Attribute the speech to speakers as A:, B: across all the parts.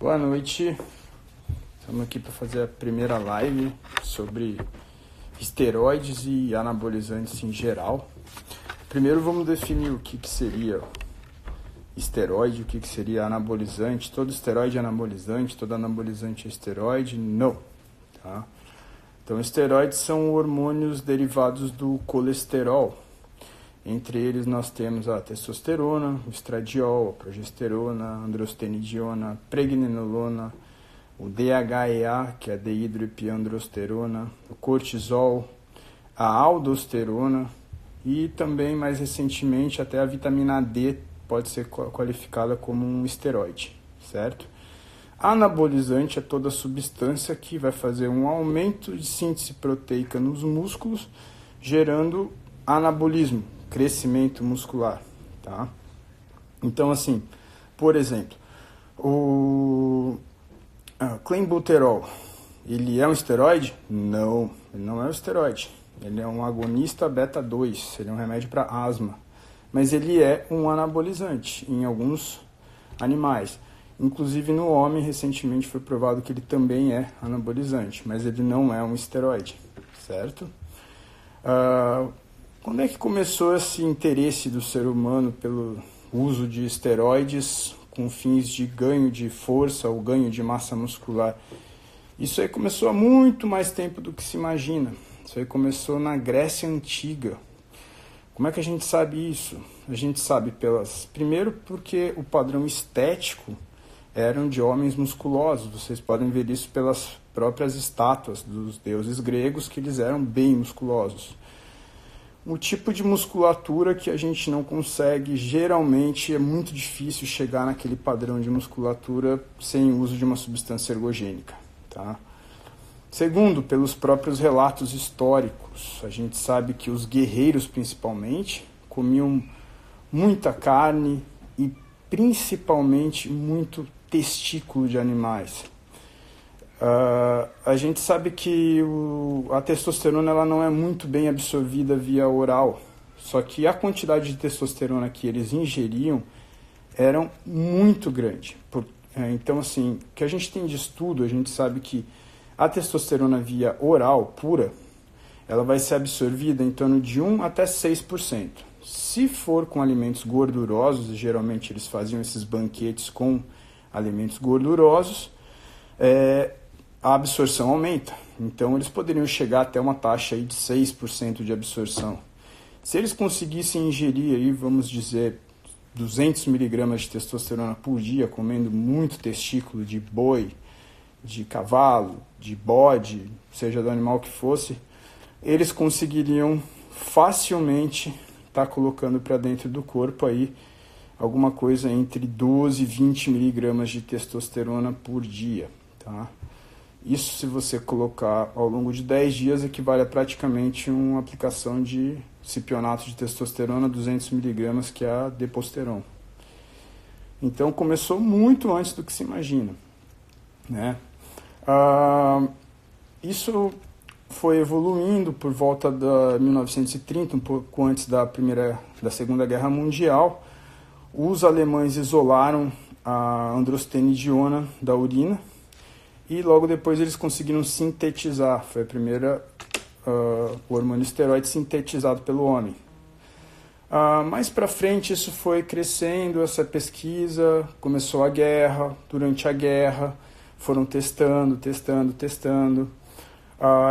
A: Boa noite, estamos aqui para fazer a primeira live sobre esteroides e anabolizantes em geral. Primeiro vamos definir o que seria esteroide, o que seria anabolizante. Todo esteroide é anabolizante, todo anabolizante é esteroide? Não. Tá? Então esteroides são hormônios derivados do colesterol. Entre eles nós temos a testosterona, o estradiol, a progesterona, a androstenediona, a pregnenolona, o DHEA, que é a deidroepiandrosterona, o cortisol, a aldosterona e também, mais recentemente, até a vitamina D pode ser qualificada como um esteroide, certo? Anabolizante é toda substância que vai fazer um aumento de síntese proteica nos músculos, gerando anabolismo, crescimento muscular, tá? Então, assim, por exemplo, o clenbuterol, ele é um esteroide? Não, ele não é um esteroide. Ele é um agonista beta-2, ele é um remédio para asma. Mas ele é um anabolizante em alguns animais. Inclusive no homem, recentemente foi provado que ele também é anabolizante, mas ele não é um esteroide, certo? Quando é que começou esse interesse do ser humano pelo uso de esteroides com fins de ganho de força ou ganho de massa muscular? Isso aí começou há muito mais tempo do que se imagina. Isso aí começou na Grécia Antiga. Como é que a gente sabe isso? A gente sabe primeiro porque o padrão estético eram de homens musculosos. Vocês podem ver isso pelas próprias estátuas dos deuses gregos, que eles eram bem musculosos. O tipo de musculatura que a gente não consegue, geralmente é muito difícil chegar naquele padrão de musculatura sem o uso de uma substância ergogênica, tá? Segundo, pelos próprios relatos históricos, a gente sabe que os guerreiros, principalmente, comiam muita carne e principalmente muito testículo de animais. A gente sabe que a testosterona ela não é muito bem absorvida via oral, só que a quantidade de testosterona que eles ingeriam era muito grande. Então, assim, o que a gente tem de estudo, a gente sabe que a testosterona via oral pura, ela vai ser absorvida em torno de 1 até 6%. Se for com alimentos gordurosos, e geralmente eles faziam esses banquetes com alimentos gordurosos, a absorção aumenta. Então, eles poderiam chegar até uma taxa aí de 6% de absorção. Se eles conseguissem ingerir, aí, vamos dizer, 200 miligramas de testosterona por dia, comendo muito testículo de boi, de cavalo, de bode, seja do animal que fosse, eles conseguiriam facilmente estar colocando para dentro do corpo aí alguma coisa entre 12 e 20 miligramas de testosterona por dia, tá? Isso, se você colocar ao longo de 10 dias, equivale a praticamente uma aplicação de cipionato de testosterona 200 miligramas, que é a Deposteron. Então, começou muito antes do que se imagina, né? Isso foi evoluindo por volta da 1930, um pouco antes da Segunda Guerra Mundial. Os alemães isolaram a androstenediona da urina, e logo depois eles conseguiram sintetizar. Foi a primeira o hormônio esteroide sintetizado pelo homem. Mais para frente isso foi crescendo, essa pesquisa, começou a guerra. Durante a guerra foram testando.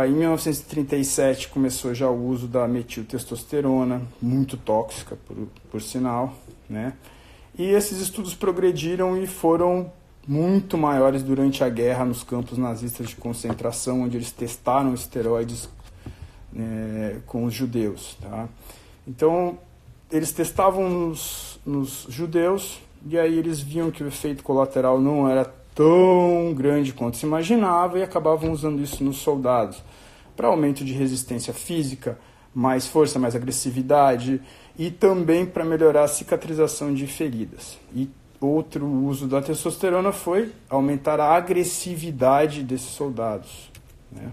A: Em 1937 começou já o uso da metiltestosterona, muito tóxica por sinal, né? E esses estudos progrediram e foram muito maiores durante a guerra nos campos nazistas de concentração, onde eles testaram esteroides com os judeus, tá? Então, eles testavam nos judeus, e aí eles viam que o efeito colateral não era tão grande quanto se imaginava, e acabavam usando isso nos soldados, para aumento de resistência física, mais força, mais agressividade, e também para melhorar a cicatrização de feridas. E outro uso da testosterona foi aumentar a agressividade desses soldados, né?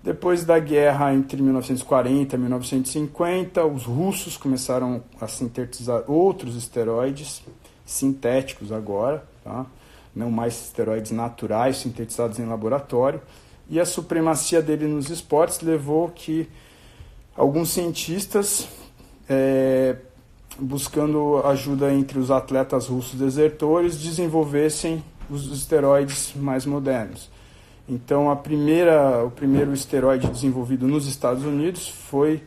A: Depois da guerra entre 1940 e 1950, os russos começaram a sintetizar outros esteroides sintéticos agora, tá? não mais esteroides naturais sintetizados em laboratório, e a supremacia dele nos esportes levou que alguns cientistas, buscando ajuda entre os atletas russos desertores, desenvolvessem os esteroides mais modernos. Então, o primeiro esteroide desenvolvido nos Estados Unidos foi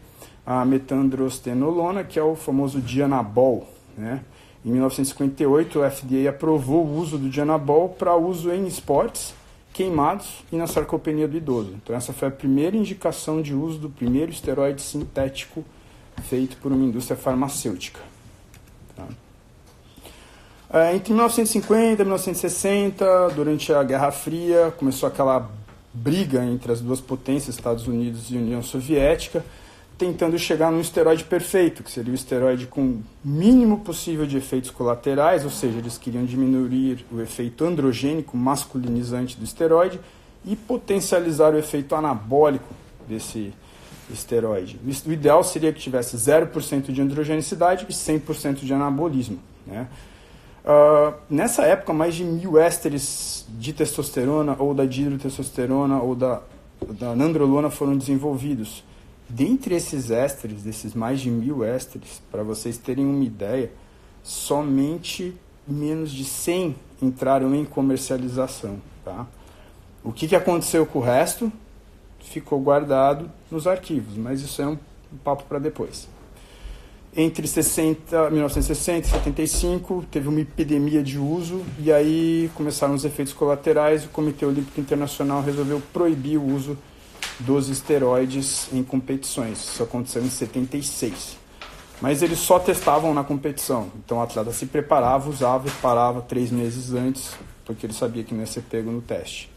A: a metandrostenolona, que é o famoso Dianabol, né? Em 1958, o FDA aprovou o uso do Dianabol para uso em esportes, queimados e na sarcopenia do idoso. Então, essa foi a primeira indicação de uso do primeiro esteroide sintético feito por uma indústria farmacêutica. Tá? Entre 1950 e 1960, durante a Guerra Fria, começou aquela briga entre as duas potências, Estados Unidos e União Soviética, tentando chegar num esteroide perfeito, que seria o esteroide com o mínimo possível de efeitos colaterais, ou seja, eles queriam diminuir o efeito androgênico masculinizante do esteroide e potencializar o efeito anabólico desse esteroide. O ideal seria que tivesse 0% de androgenicidade e 100% de anabolismo, né? Nessa época, mais de 1000 ésteres de testosterona ou da dihidrotestosterona ou da nandrolona foram desenvolvidos. Dentre esses ésteres, desses mais de 1000 ésteres, para vocês terem uma ideia, somente menos de 100 entraram em comercialização. Tá? O que aconteceu com o resto ficou guardado nos arquivos, mas isso é um papo para depois. Entre 1960 e 75, teve uma epidemia de uso, e aí começaram os efeitos colaterais, e o Comitê Olímpico Internacional resolveu proibir o uso dos esteroides em competições. Isso aconteceu em 76. Mas eles só testavam na competição. Então o atleta se preparava, usava e parava 3 meses antes, porque ele sabia que não ia ser pego no teste.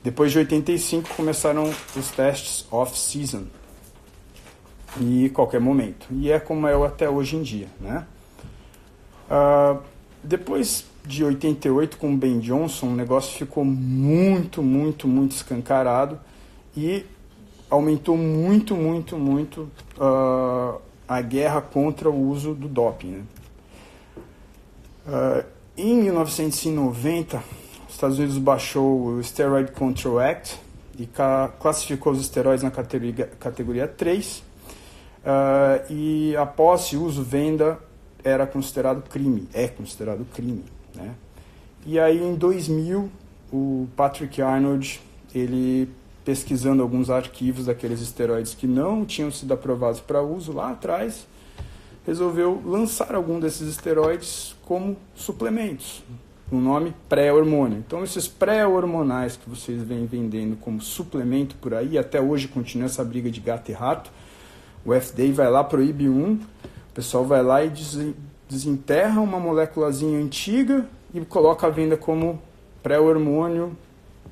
A: Depois de 85 começaram os testes off-season, e qualquer momento. E é como é até hoje em dia, né? Depois de 88, com o Ben Johnson, o negócio ficou muito escancarado e aumentou muito a guerra contra o uso do doping, né? Em 1990, os Estados Unidos baixou o Steroid Control Act e classificou os esteroides na categoria 3, e a posse, uso, venda era considerado crime, né? E aí em 2000, o Patrick Arnold, ele pesquisando alguns arquivos daqueles esteroides que não tinham sido aprovados para uso lá atrás, resolveu lançar algum desses esteroides como suplementos, o nome pré-hormônio. Então esses pré-hormonais que vocês vêm vendendo como suplemento por aí, até hoje continua essa briga de gato e rato. O FDA vai lá, proíbe um, o pessoal vai lá e desenterra uma moléculazinha antiga e coloca à venda como pré-hormônio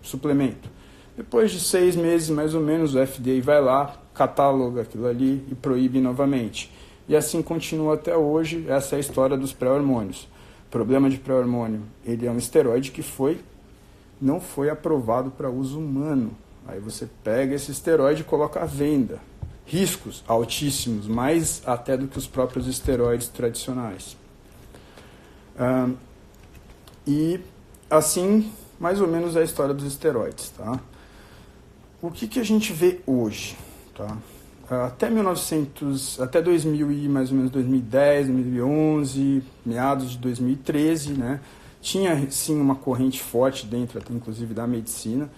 A: suplemento. Depois de 6 meses, mais ou menos, o FDA vai lá, cataloga aquilo ali e proíbe novamente. E assim continua até hoje. Essa é a história dos pré-hormônios. O problema de pré-hormônio, ele é um esteroide que não foi aprovado para uso humano. Aí você pega esse esteroide e coloca à venda. Riscos altíssimos, mais até do que os próprios esteroides tradicionais. E assim, mais ou menos, é a história dos esteroides. Tá? O que a gente vê hoje? Tá? Até 2000 e mais ou menos 2010, 2011, meados de 2013, né? Tinha sim uma corrente forte dentro, até, inclusive, da medicina,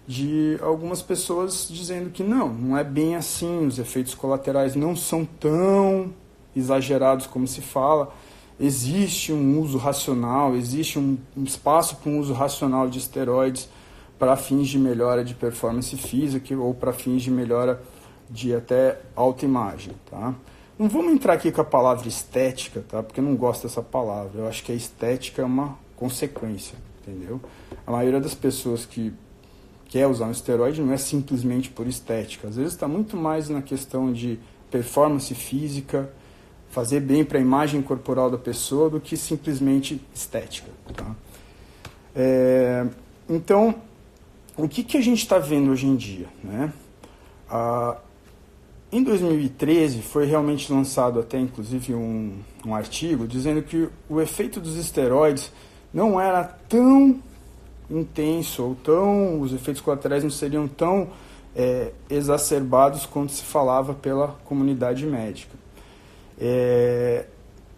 A: de algumas pessoas dizendo que não é bem assim, os efeitos colaterais não são tão exagerados como se fala, existe um uso racional, existe um espaço para um uso racional de esteroides para fins de melhora de performance física ou para fins de melhora de até autoimagem, tá? Não vamos entrar aqui com a palavra estética, tá? Porque eu não gosto dessa palavra, eu acho que a estética é uma consequência, entendeu? A maioria das pessoas que quer usar um esteroide não é simplesmente por estética. Às vezes está muito mais na questão de performance física, fazer bem para a imagem corporal da pessoa do que simplesmente estética. Tá? Então, o que a gente está vendo hoje em dia? Né? Em 2013 foi realmente lançado até inclusive um artigo dizendo que o efeito dos esteroides não era tão intenso, ou os efeitos colaterais não seriam tão exacerbados quanto se falava pela comunidade médica.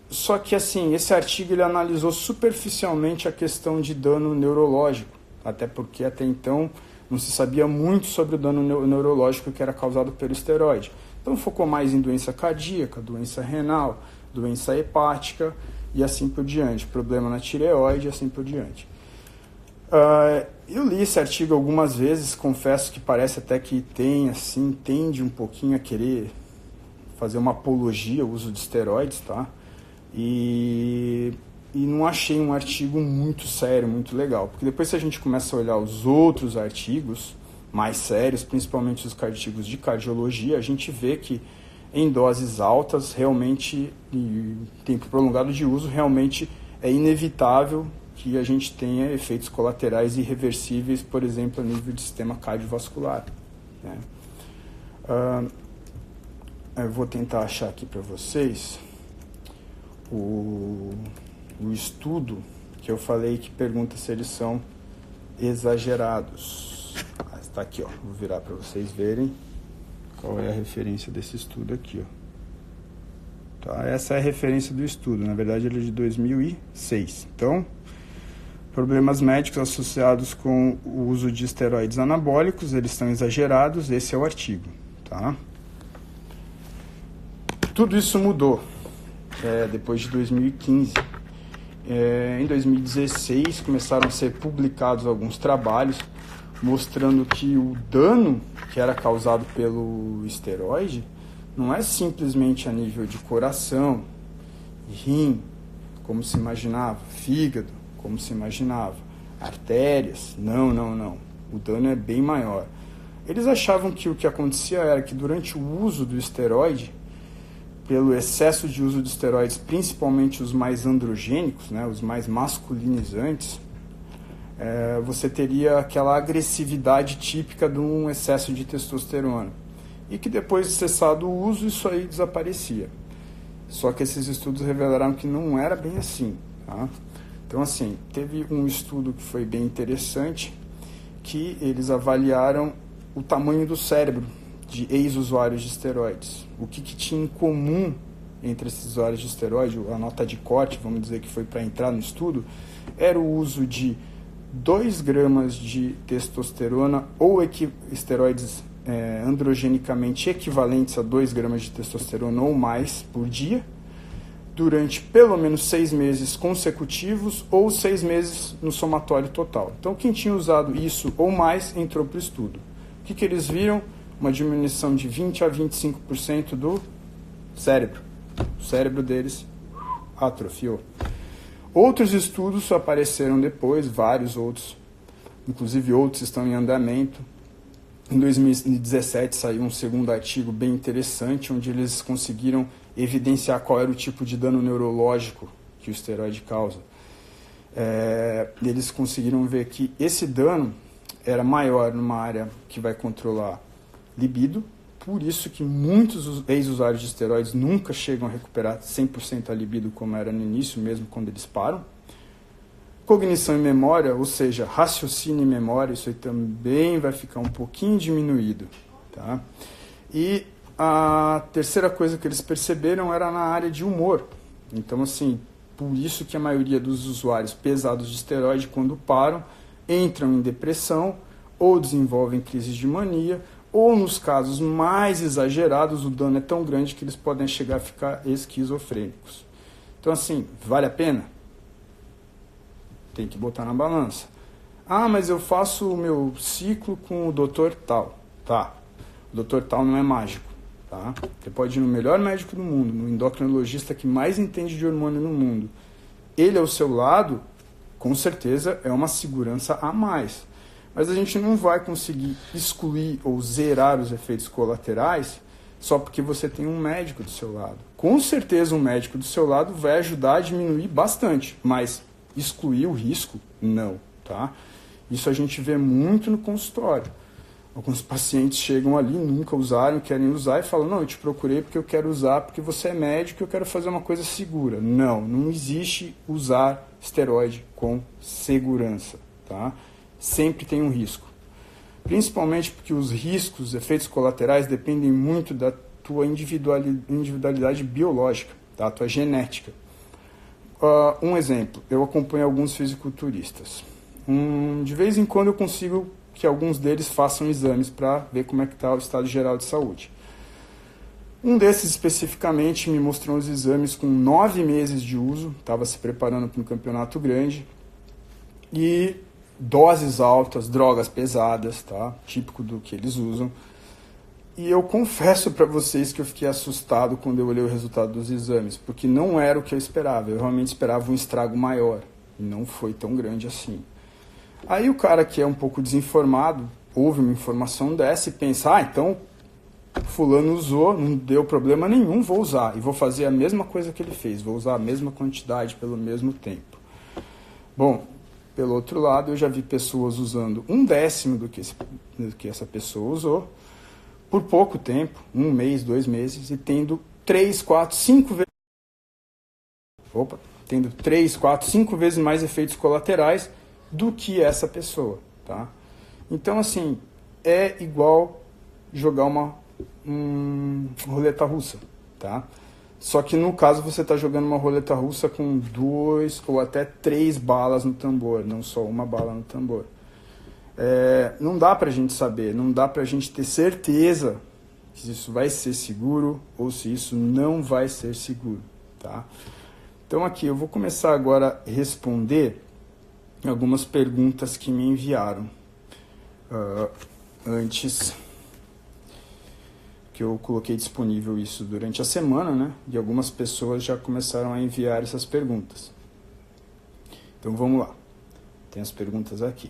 A: Só que assim, esse artigo ele analisou superficialmente a questão de dano neurológico, até porque até então não se sabia muito sobre o dano neurológico que era causado pelo esteroide. Então focou mais em doença cardíaca, doença renal, doença hepática e assim por diante, problema na tireoide e assim por diante. Eu li esse artigo algumas vezes, confesso que parece até que tende um pouquinho a querer fazer uma apologia ao uso de esteroides, tá? E não achei um artigo muito sério, muito legal, porque depois se a gente começa a olhar os outros artigos mais sérios, principalmente os artigos de cardiologia, a gente vê que em doses altas, realmente, e tempo prolongado de uso, realmente é inevitável que a gente tenha efeitos colaterais irreversíveis, por exemplo, a nível de sistema cardiovascular, né? Eu vou tentar achar aqui para vocês o estudo que eu falei que pergunta se eles são exagerados. Está aqui, ó. Vou virar para vocês verem qual é a referência desse estudo aqui, ó. Tá? Essa é a referência do estudo. Na verdade, ele é de 2006. Então, problemas médicos associados com o uso de esteroides anabólicos, eles estão exagerados. Esse é o artigo, tá? Tudo isso mudou depois de 2015. Em 2016 começaram a ser publicados alguns trabalhos mostrando que o dano que era causado pelo esteroide não é simplesmente a nível de coração, rim, como se imaginava, fígado, como se imaginava, artérias. Não. O dano é bem maior. Eles achavam que o que acontecia era que durante o uso do esteroide, pelo excesso de uso de esteroides, principalmente os mais androgênicos, né, os mais masculinizantes, você teria aquela agressividade típica de um excesso de testosterona. E que depois de cessado o uso, isso aí desaparecia. Só que esses estudos revelaram que não era bem assim, tá? Então, assim, teve um estudo que foi bem interessante, que eles avaliaram o tamanho do cérebro de ex-usuários de esteroides. O que tinha em comum entre esses usuários de esteroide, a nota de corte, vamos dizer que foi para entrar no estudo, era o uso de 2 gramas de testosterona ou esteroides androgenicamente equivalentes a 2 gramas de testosterona ou mais por dia, durante pelo menos 6 meses consecutivos ou 6 meses no somatório total. Então, quem tinha usado isso ou mais entrou para o estudo. O que eles viram? Uma diminuição de 20 a 25% do cérebro. O cérebro deles atrofiou. Outros estudos apareceram depois, vários outros, inclusive outros estão em andamento. Em 2017 saiu um segundo artigo bem interessante, onde eles conseguiram evidenciar qual era o tipo de dano neurológico que o esteroide causa. Eles conseguiram ver que esse dano era maior numa área que vai controlar libido, por isso que muitos ex-usuários de esteroides nunca chegam a recuperar 100% a libido como era no início, mesmo quando eles param. Cognição e memória, ou seja, raciocínio e memória, isso aí também vai ficar um pouquinho diminuído, tá? E a terceira coisa que eles perceberam era na área de humor. Então, assim, por isso que a maioria dos usuários pesados de esteroide, quando param, entram em depressão ou desenvolvem crises de mania, ou nos casos mais exagerados, o dano é tão grande que eles podem chegar a ficar esquizofrênicos. Então, assim, vale a pena? Tem que botar na balança. Ah, mas eu faço o meu ciclo com o doutor tal. Tá, o doutor tal não é mágico. Tá? Você pode ir no melhor médico do mundo, no endocrinologista que mais entende de hormônio no mundo. Ele ao seu lado, com certeza, é uma segurança a mais. Mas a gente não vai conseguir excluir ou zerar os efeitos colaterais só porque você tem um médico do seu lado. Com certeza um médico do seu lado vai ajudar a diminuir bastante, mas excluir o risco, não. Tá? Isso a gente vê muito no consultório. Alguns pacientes chegam ali, nunca usaram, querem usar e falam, não, eu te procurei porque eu quero usar, porque você é médico e eu quero fazer uma coisa segura. Não, não existe usar esteroide com segurança, tá? Sempre tem um risco. Principalmente porque os riscos, efeitos colaterais, dependem muito da tua individualidade biológica, da tua genética. Um exemplo, eu acompanho alguns fisiculturistas. De vez em quando eu consigo que alguns deles façam exames para ver como é que está o estado geral de saúde. Um desses especificamente me mostrou os exames com 9 meses de uso, estava se preparando para um campeonato grande, e doses altas, drogas pesadas, tá? Típico do que eles usam. E eu confesso para vocês que eu fiquei assustado quando eu olhei o resultado dos exames, porque não era o que eu esperava. Eu realmente esperava um estrago maior, e não foi tão grande assim. Aí o cara que é um pouco desinformado, ouve uma informação dessa e pensa, então fulano usou, não deu problema nenhum, vou usar. E vou fazer a mesma coisa que ele fez, vou usar a mesma quantidade pelo mesmo tempo. Bom, pelo outro lado, eu já vi pessoas usando 1/10 do que essa pessoa usou, por pouco tempo, 1 mês, 2 meses, e tendo 3, 4, 5 vezes... tendo 3, 4, 5 vezes mais efeitos colaterais do que essa pessoa, tá? Então, assim, é igual jogar uma roleta russa, tá? Só que no caso você está jogando uma roleta russa com 2 ou até 3 balas no tambor, não só uma bala no tambor. Não dá pra gente saber, não dá pra gente ter certeza se isso vai ser seguro ou se isso não vai ser seguro, tá? Então aqui eu vou começar agora a responder algumas perguntas que me enviaram antes, que eu coloquei disponível isso durante a semana, né? E algumas pessoas já começaram a enviar essas perguntas. Então vamos lá, tem as perguntas aqui.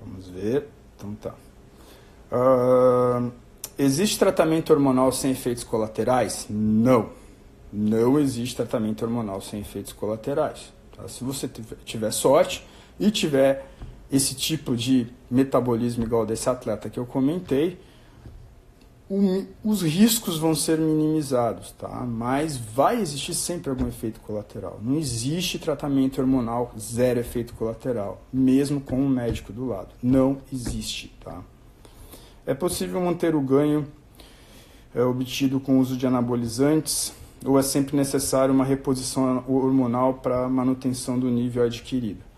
A: Vamos ver, então tá. Existe tratamento hormonal sem efeitos colaterais? Não, não existe tratamento hormonal sem efeitos colaterais. Tá? Se você tiver sorte e tiver esse tipo de metabolismo igual desse atleta que eu comentei, os riscos vão ser minimizados, tá? Mas vai existir sempre algum efeito colateral. Não existe tratamento hormonal zero efeito colateral, mesmo com um médico do lado. Não existe, tá? É possível manter o ganho obtido com o uso de anabolizantes, ou é sempre necessário uma reposição hormonal para manutenção do nível adquirido?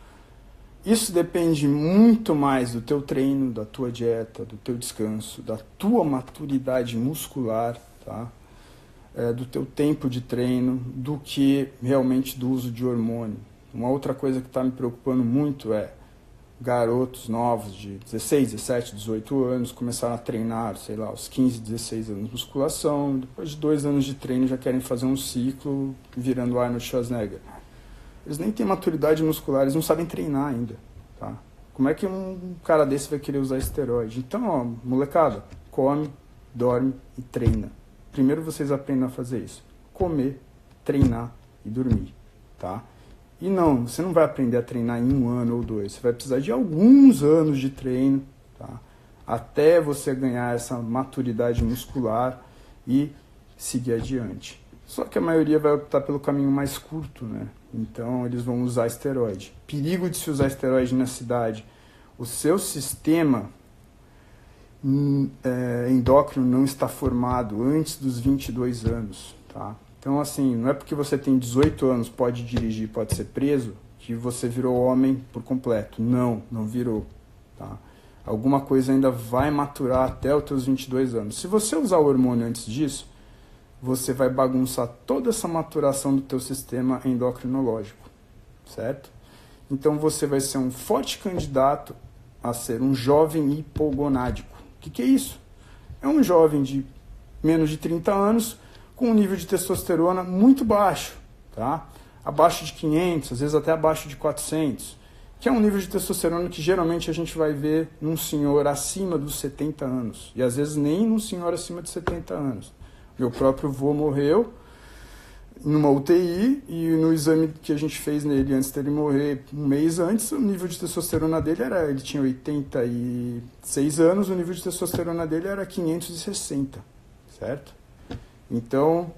A: Isso depende muito mais do teu treino, da tua dieta, do teu descanso, da tua maturidade muscular, tá? Do teu tempo de treino, do que realmente do uso de hormônio. Uma outra coisa que está me preocupando muito é garotos novos de 16, 17, 18 anos começaram a treinar, sei lá, aos 15, 16 anos de musculação, depois de 2 anos de treino já querem fazer um ciclo virando Arnold Schwarzenegger. Eles nem têm maturidade muscular, eles não sabem treinar ainda, tá? Como é que um cara desse vai querer usar esteroide? Então, ó, molecada, come, dorme e treina. Primeiro vocês aprendam a fazer isso. Comer, treinar e dormir, tá? E não, você não vai aprender a treinar em 1 ano ou 2. Você vai precisar de alguns anos de treino, tá? Até você ganhar essa maturidade muscular e seguir adiante. Só que a maioria vai optar pelo caminho mais curto, né? Então eles vão usar esteroide. Perigo de se usar esteroide na cidade. O seu sistema endócrino não está formado antes dos 22 anos, tá? Então, assim, não é porque você tem 18 anos, pode dirigir, pode ser preso, que você virou homem por completo. Não, não virou, tá? Alguma coisa ainda vai maturar até os teus 22 anos. Se você usar o hormônio antes disso, você vai bagunçar toda essa maturação do teu sistema endocrinológico, certo? Então você vai ser um forte candidato a ser um jovem hipogonádico. O que é isso? É um jovem de menos de 30 anos com um nível de testosterona muito baixo, tá? Abaixo de 500, às vezes até abaixo de 400, que é um nível de testosterona que geralmente a gente vai ver num senhor acima dos 70 anos, e às vezes nem num senhor acima de 70 anos. Meu próprio avô morreu numa UTI, e no exame que a gente fez nele antes dele morrer, um mês antes, o nível de testosterona dele ele tinha 86 anos, o nível de testosterona dele era 560, certo? Então,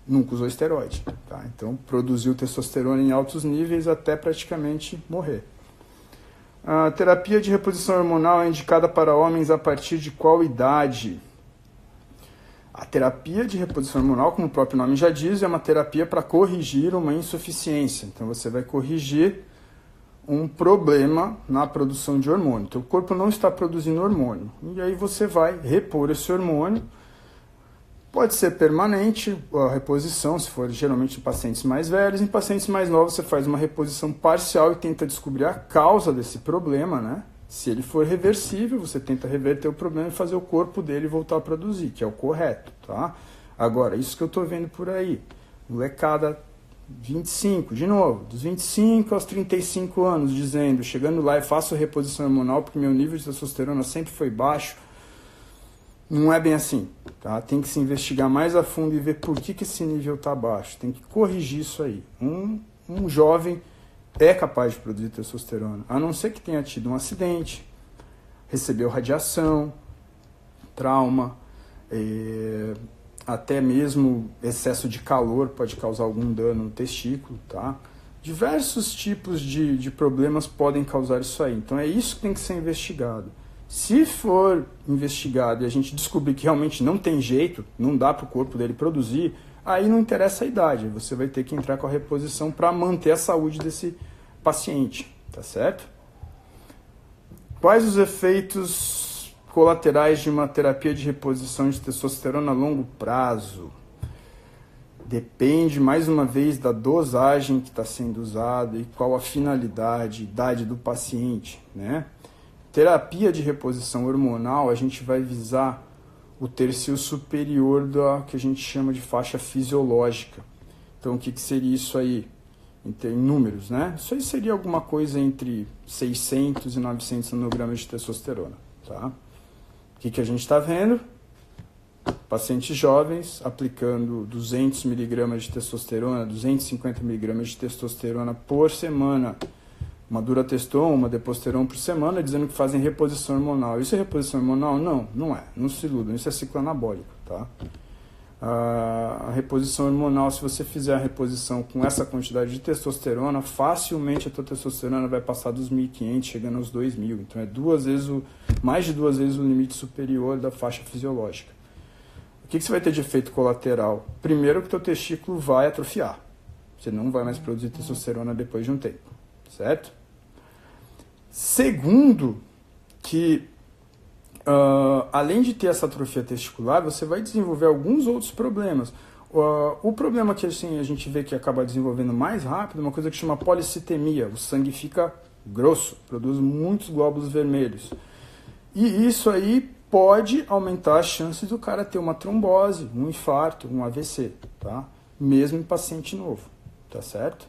A: nunca usou esteroide, tá? Então, produziu testosterona em altos níveis até praticamente morrer. A terapia de reposição hormonal é indicada para homens a partir de qual idade? A terapia de reposição hormonal, como o próprio nome já diz, é uma terapia para corrigir uma insuficiência. Então, você vai corrigir um problema na produção de hormônio. Então, o corpo não está produzindo hormônio. E aí você vai repor esse hormônio. Pode ser permanente a reposição, se for geralmente em pacientes mais velhos. Em pacientes mais novos, você faz uma reposição parcial e tenta descobrir a causa desse problema, né? Se ele for reversível, você tenta reverter o problema e fazer o corpo dele voltar a produzir, que é o correto, tá? Agora, isso que eu estou vendo por aí, molecada 25, de novo, dos 25 aos 35 anos, dizendo, chegando lá e faço reposição hormonal porque meu nível de testosterona sempre foi baixo, não é bem assim, tá? Tem que se investigar mais a fundo e ver por que esse nível está baixo, tem que corrigir isso aí. Um jovem é capaz de produzir testosterona, a não ser que tenha tido um acidente, recebeu radiação, trauma, até mesmo excesso de calor pode causar algum dano no testículo, tá? Diversos tipos de problemas podem causar isso aí, então é isso que tem que ser investigado. Se for investigado e a gente descobrir que realmente não tem jeito, não dá para o corpo dele produzir, aí não interessa a idade, você vai ter que entrar com a reposição para manter a saúde desse paciente, tá certo? Quais os efeitos colaterais de uma terapia de reposição de testosterona a longo prazo? Depende, mais uma vez, da dosagem que está sendo usada e qual a finalidade, idade do paciente, né? Terapia de reposição hormonal, a gente vai visar o terço superior da que a gente chama de faixa fisiológica. Então, o que seria isso aí? Em números, né? Isso aí seria alguma coisa entre 600 e 900 nanogramas de testosterona, tá? O que a gente está vendo? Pacientes jovens aplicando 200 miligramas de testosterona, 250 miligramas de testosterona por semana, uma Durateston, uma Deposteron por semana, dizendo que fazem reposição hormonal. Isso é reposição hormonal? Não, não é. Não se iludam. Isso é ciclo anabólico, tá? A reposição hormonal, se você fizer a reposição com essa quantidade de testosterona, facilmente a tua testosterona vai passar dos 1.500, chegando aos 2.000. Então é mais de duas vezes o limite superior da faixa fisiológica. O que você vai ter de efeito colateral? Primeiro que o teu testículo vai atrofiar. Você não vai mais produzir testosterona depois de um tempo, certo? Segundo, que além de ter essa atrofia testicular, você vai desenvolver alguns outros problemas. O problema que assim, a gente vê que acaba desenvolvendo mais rápido é uma coisa que chama policitemia. O sangue fica grosso, produz muitos glóbulos vermelhos. E isso aí pode aumentar as chances do cara ter uma trombose, um infarto, um AVC, tá? Mesmo em paciente novo, tá certo?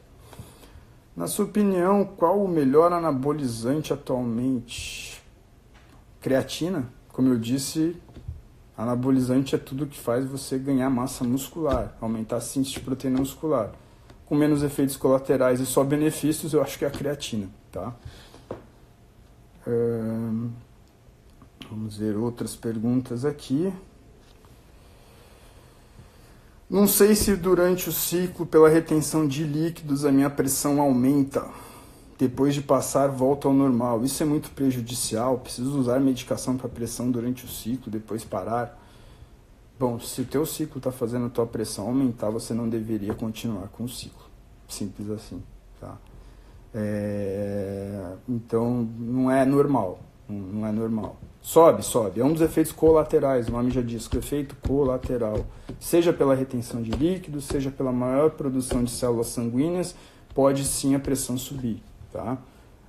A: Na sua opinião, qual o melhor anabolizante atualmente? Creatina? Como eu disse, anabolizante é tudo que faz você ganhar massa muscular, aumentar a síntese de proteína muscular. Com menos efeitos colaterais e só benefícios, eu acho que é a creatina, tá? Vamos ver outras perguntas aqui. Não sei se durante o ciclo, pela retenção de líquidos, a minha pressão aumenta. Depois de passar, volta ao normal. Isso é muito prejudicial. Preciso usar medicação para pressão durante o ciclo, depois parar. Bom, se o teu ciclo está fazendo a tua pressão aumentar, você não deveria continuar com o ciclo. Simples assim, tá? Então, não é normal. Não é normal. Sobe. É um dos efeitos colaterais, o nome já diz, que o efeito colateral, seja pela retenção de líquidos, seja pela maior produção de células sanguíneas, pode sim a pressão subir, tá?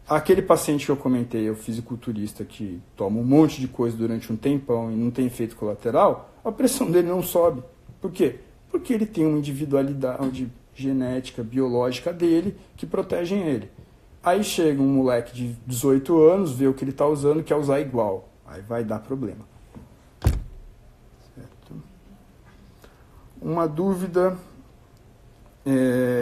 A: Aquele paciente que eu comentei, o fisiculturista que toma um monte de coisa durante um tempão e não tem efeito colateral, a pressão dele não sobe. Por quê? Porque ele tem uma individualidade genética, biológica dele que protegem ele. Aí chega um moleque de 18 anos, vê o que ele está usando, quer usar igual. Aí vai dar problema. Certo? Uma dúvida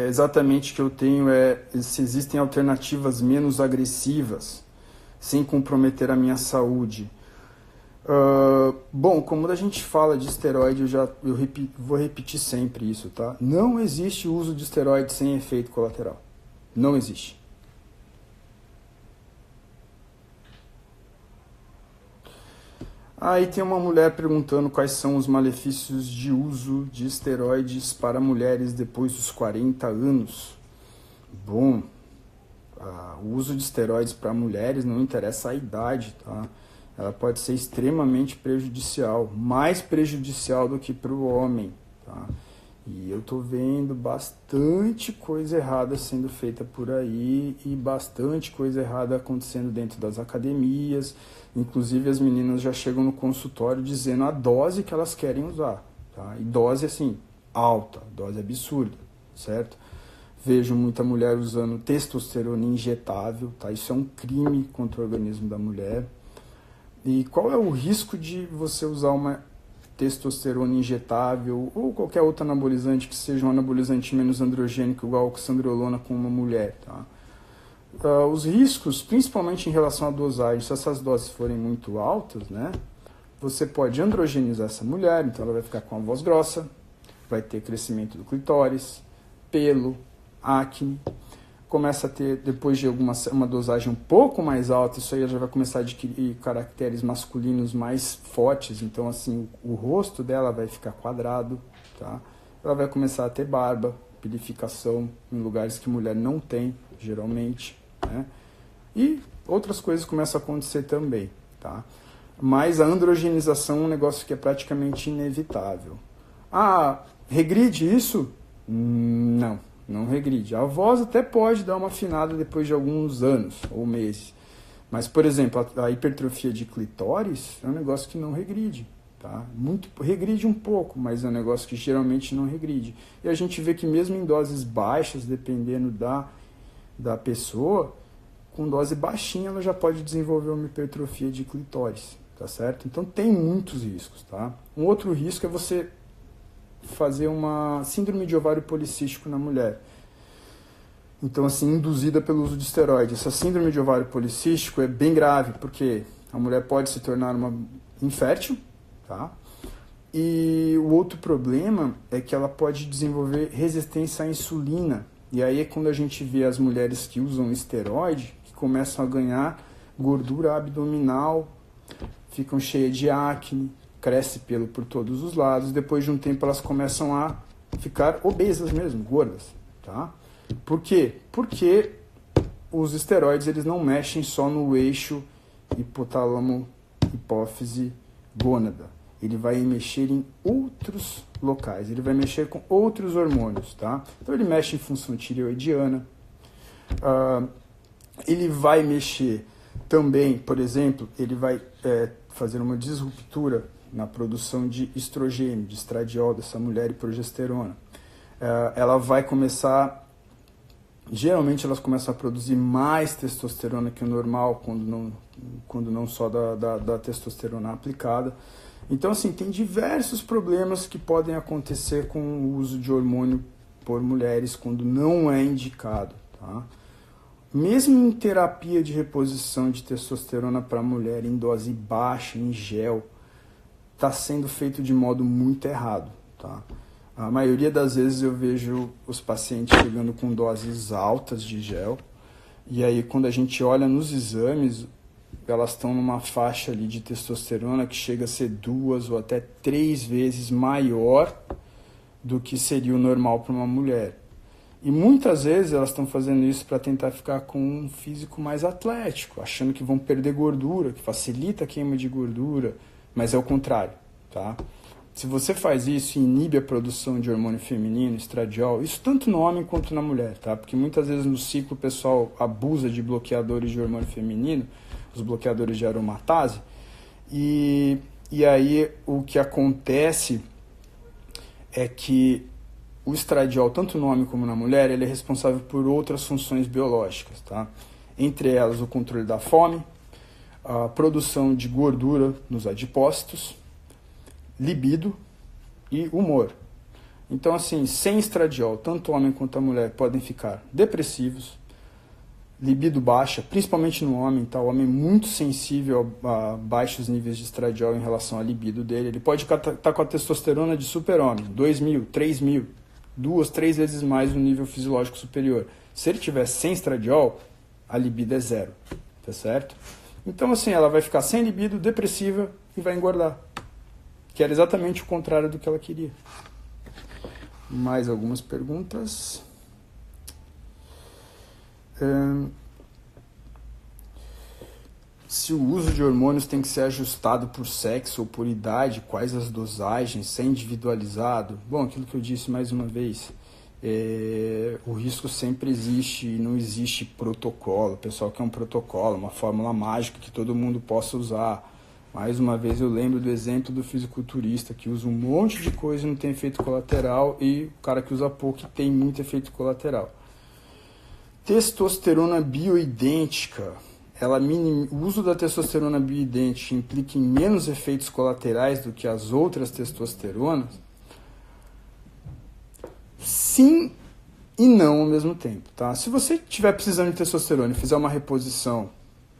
A: exatamente o que eu tenho é se existem alternativas menos agressivas, sem comprometer a minha saúde. Bom, como a gente fala de esteroide, vou repetir sempre isso, tá? Não existe uso de esteroide sem efeito colateral. Não existe. Aí tem uma mulher perguntando quais são os malefícios de uso de esteroides para mulheres depois dos 40 anos. Bom, o uso de esteroides para mulheres não interessa a idade, tá? Ela pode ser extremamente prejudicial, mais prejudicial do que para o homem, tá? E eu tô vendo bastante coisa errada sendo feita por aí e bastante coisa errada acontecendo dentro das academias. Inclusive as meninas já chegam no consultório dizendo a dose que elas querem usar, tá? E dose assim, alta, dose absurda, certo? Vejo muita mulher usando testosterona injetável, tá? Isso é um crime contra o organismo da mulher. E qual é o risco de você usar uma testosterona injetável ou qualquer outro anabolizante que seja um anabolizante menos androgênico, igual a oxandrolona, com uma mulher, tá? Os riscos, principalmente em relação à dosagem, se essas doses forem muito altas, né, você pode androgenizar essa mulher, então ela vai ficar com a voz grossa, vai ter crescimento do clitóris, pelo, acne, começa a ter, depois de uma dosagem um pouco mais alta, isso aí já vai começar a adquirir caracteres masculinos mais fortes, então assim, o rosto dela vai ficar quadrado, tá? Ela vai começar a ter barba, pilificação em lugares que mulher não tem, geralmente, né? E outras coisas começam a acontecer também, tá? Mas a androgenização é um negócio que é praticamente inevitável. Regride isso? Não regride. A voz até pode dar uma afinada depois de alguns anos ou meses. Mas, por exemplo, a hipertrofia de clitóris é um negócio que não regride, tá? Regride um pouco, mas é um negócio que geralmente não regride. E a gente vê que mesmo em doses baixas, dependendo da pessoa, com dose baixinha ela já pode desenvolver uma hipertrofia de clitóris, tá certo? Então tem muitos riscos, tá? Um outro risco é você fazer uma síndrome de ovário policístico na mulher. Então, assim, induzida pelo uso de esteroide. Essa síndrome de ovário policístico é bem grave, porque a mulher pode se tornar uma infértil, tá? E o outro problema é que ela pode desenvolver resistência à insulina. E aí é quando a gente vê as mulheres que usam esteroide, que começam a ganhar gordura abdominal, ficam cheias de acne, cresce pelo por todos os lados, depois de um tempo elas começam a ficar obesas mesmo, gordas, tá? Por quê? Porque os esteroides eles não mexem só no eixo hipotálamo, hipófise, gônada. Ele vai mexer em outros locais, ele vai mexer com outros hormônios, tá? Então ele mexe em função tireoidiana, ele vai mexer também, por exemplo, ele vai fazer uma disruptura na produção de estrogênio, de estradiol dessa mulher e progesterona. Ela vai começar, geralmente elas começam a produzir mais testosterona que o normal, quando não só da testosterona aplicada. Então, assim, tem diversos problemas que podem acontecer com o uso de hormônio por mulheres quando não é indicado, tá? Mesmo em terapia de reposição de testosterona para mulher em dose baixa, em gel, está sendo feito de modo muito errado, tá? A maioria das vezes eu vejo os pacientes chegando com doses altas de gel, e aí quando a gente olha nos exames, elas estão numa faixa ali de testosterona que chega a ser 2 ou até 3 vezes maior do que seria o normal para uma mulher. E muitas vezes elas estão fazendo isso para tentar ficar com um físico mais atlético, achando que vão perder gordura, que facilita a queima de gordura, mas é o contrário, tá? Se você faz isso e inibe a produção de hormônio feminino, estradiol, isso tanto no homem quanto na mulher, tá? Porque muitas vezes no ciclo o pessoal abusa de bloqueadores de hormônio feminino, os bloqueadores de aromatase, e aí o que acontece é que o estradiol, tanto no homem como na mulher, ele é responsável por outras funções biológicas, tá? Entre elas o controle da fome, a produção de gordura nos adipócitos, libido e humor. Então, assim, sem estradiol, tanto o homem quanto a mulher podem ficar depressivos, libido baixa, principalmente no homem, tá? O homem é muito sensível a baixos níveis de estradiol em relação à libido dele. Ele pode estar com a testosterona de super-homem, 2.000, 3.000, 2, 3 vezes mais o nível fisiológico superior. Se ele tiver sem estradiol, a libido é zero, tá certo? Então, assim, ela vai ficar sem libido, depressiva e vai engordar. Que era exatamente o contrário do que ela queria. Mais algumas perguntas. Se o uso de hormônios tem que ser ajustado por sexo ou por idade, quais as dosagens, se é individualizado? Bom, aquilo que eu disse mais uma vez, o risco sempre existe e não existe protocolo. O pessoal quer um protocolo, uma fórmula mágica que todo mundo possa usar. Mais uma vez eu lembro do exemplo do fisiculturista que usa um monte de coisa e não tem efeito colateral, e o cara que usa pouco e tem muito efeito colateral. Testosterona bioidêntica. O uso da testosterona bioidêntica implica em menos efeitos colaterais do que as outras testosteronas? Sim e não ao mesmo tempo, tá? Se você estiver precisando de testosterona e fizer uma reposição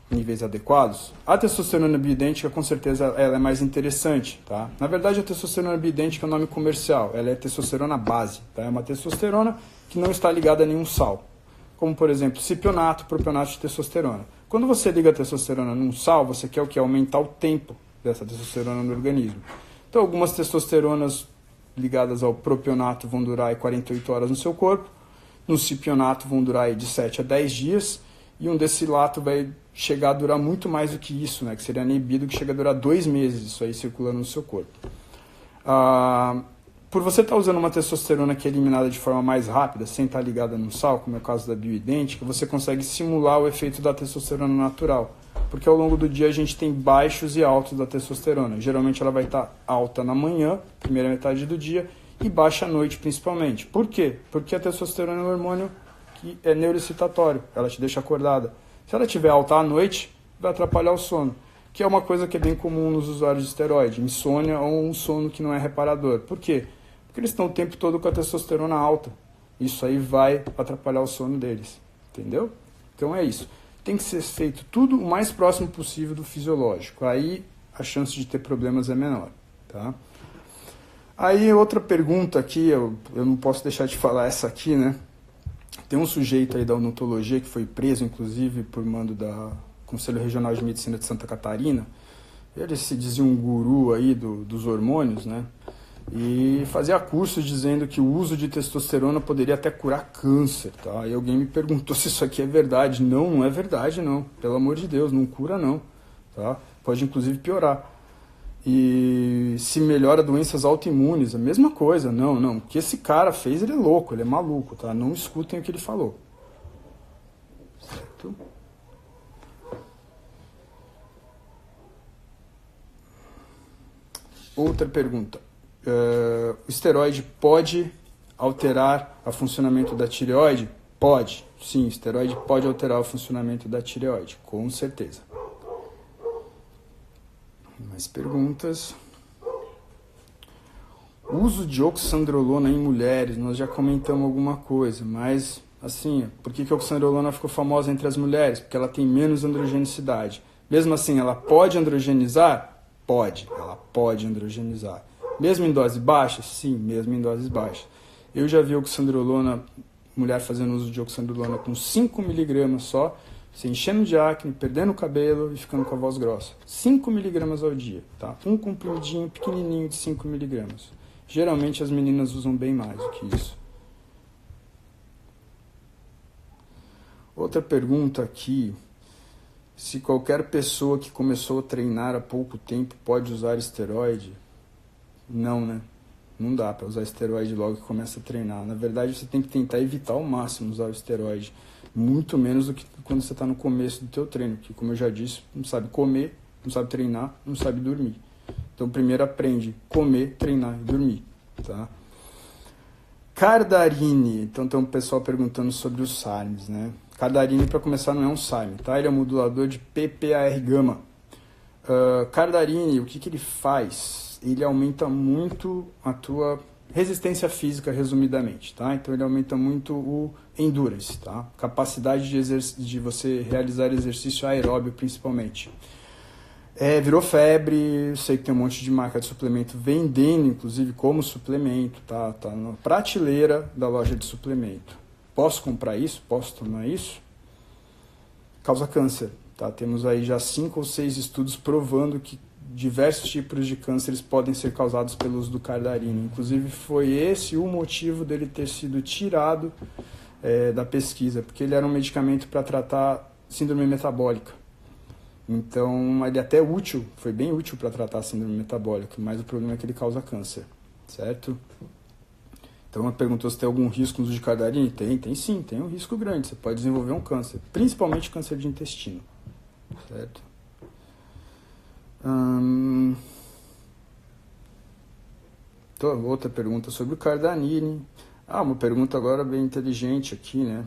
A: em níveis adequados, a testosterona bioidêntica com certeza ela é mais interessante, tá? Na verdade, a testosterona bioidêntica é um nome comercial, ela é testosterona base, tá? É uma testosterona que não está ligada a nenhum sal, como por exemplo cipionato, propionato de testosterona. Quando você liga a testosterona num sal, você quer o quê? Aumentar o tempo dessa testosterona no organismo. Então algumas testosteronas ligadas ao propionato vão durar 48 horas no seu corpo, no cipionato vão durar de 7 a 10 dias, e um decilato vai chegar a durar muito mais do que isso, né? Que seria anibido, que chega a durar 2 meses, isso aí circulando no seu corpo. Por você estar usando uma testosterona que é eliminada de forma mais rápida, sem estar ligada num sal, como é o caso da bioidêntica, você consegue simular o efeito da testosterona natural. Porque ao longo do dia a gente tem baixos e altos da testosterona. Geralmente ela vai estar alta na manhã, primeira metade do dia, e baixa à noite principalmente. Por quê? Porque a testosterona é um hormônio que é neuroexcitatório, ela te deixa acordada. Se ela estiver alta à noite, vai atrapalhar o sono, que é uma coisa que é bem comum nos usuários de esteroide, insônia ou um sono que não é reparador. Por quê? Porque eles estão o tempo todo com a testosterona alta. Isso aí vai atrapalhar o sono deles, entendeu? Então é isso. Tem que ser feito tudo o mais próximo possível do fisiológico. Aí a chance de ter problemas é menor, tá? Aí outra pergunta aqui, eu não posso deixar de falar essa aqui, né? Tem um sujeito aí da odontologia que foi preso, inclusive, por mando da Conselho Regional de Medicina de Santa Catarina. Ele se dizia um guru aí dos hormônios, né? E fazia cursos dizendo que o uso de testosterona poderia até curar câncer, tá? E alguém me perguntou se isso aqui é verdade. Não, não é verdade, não. Pelo amor de Deus, não cura, não, tá? Pode, inclusive, piorar. E se melhora doenças autoimunes, a mesma coisa. Não, não. O que esse cara fez, ele é louco, ele é maluco, tá? Não escutem o que ele falou. Certo? Outra pergunta. O esteroide pode alterar o funcionamento da tireoide? Pode. Sim, o esteroide pode alterar o funcionamento da tireoide, com certeza. Mais perguntas. O uso de oxandrolona em mulheres, nós já comentamos alguma coisa, mas assim, por que a oxandrolona ficou famosa entre as mulheres? Porque ela tem menos androgenicidade. Mesmo assim, ela pode androgenizar? Pode, ela pode androgenizar. Mesmo em dose baixa? Sim, mesmo em doses baixas. Eu já vi oxandrolona, mulher fazendo uso de oxandrolona com 5 mg só, se enchendo de acne, perdendo o cabelo e ficando com a voz grossa. 5 mg ao dia, tá? Um comprimidinho pequenininho de 5 mg. Geralmente as meninas usam bem mais do que isso. Outra pergunta aqui. Se qualquer pessoa que começou a treinar há pouco tempo pode usar esteroide? Não, né? Não dá para usar esteroide logo que começa a treinar. Na verdade, você tem que tentar evitar ao máximo usar o esteroide. Muito menos do que quando você está no começo do teu treino. Que, como eu já disse, não sabe comer, não sabe treinar, não sabe dormir. Então, primeiro aprende comer, treinar e dormir, tá? Cardarine. Então, tem um pessoal perguntando sobre os SARMs, né? Cardarine, para começar, não é um SARM, tá? Ele é um modulador de PPAR-gama. Cardarine, o que ele faz? Ele aumenta muito a tua resistência física, resumidamente, tá? Então ele aumenta muito o endurance, tá? Capacidade de você realizar exercício aeróbio, principalmente. Virou febre, sei que tem um monte de marca de suplemento vendendo, inclusive como suplemento, tá? Tá na prateleira da loja de suplemento. Posso comprar isso? Posso tomar isso? Causa câncer, tá? Temos aí já 5 ou 6 estudos provando que diversos tipos de cânceres podem ser causados pelo uso do cardarine. Inclusive foi esse o motivo dele ter sido tirado da pesquisa, porque ele era um medicamento para tratar síndrome metabólica. Então ele é até útil, foi bem útil para tratar a síndrome metabólica, mas o problema é que ele causa câncer, certo? Então ela perguntou se tem algum risco no uso de cardarine. Tem sim, tem um risco grande, você pode desenvolver um câncer, principalmente câncer de intestino, certo? Outra pergunta sobre o cardarine. Uma pergunta agora bem inteligente aqui, né?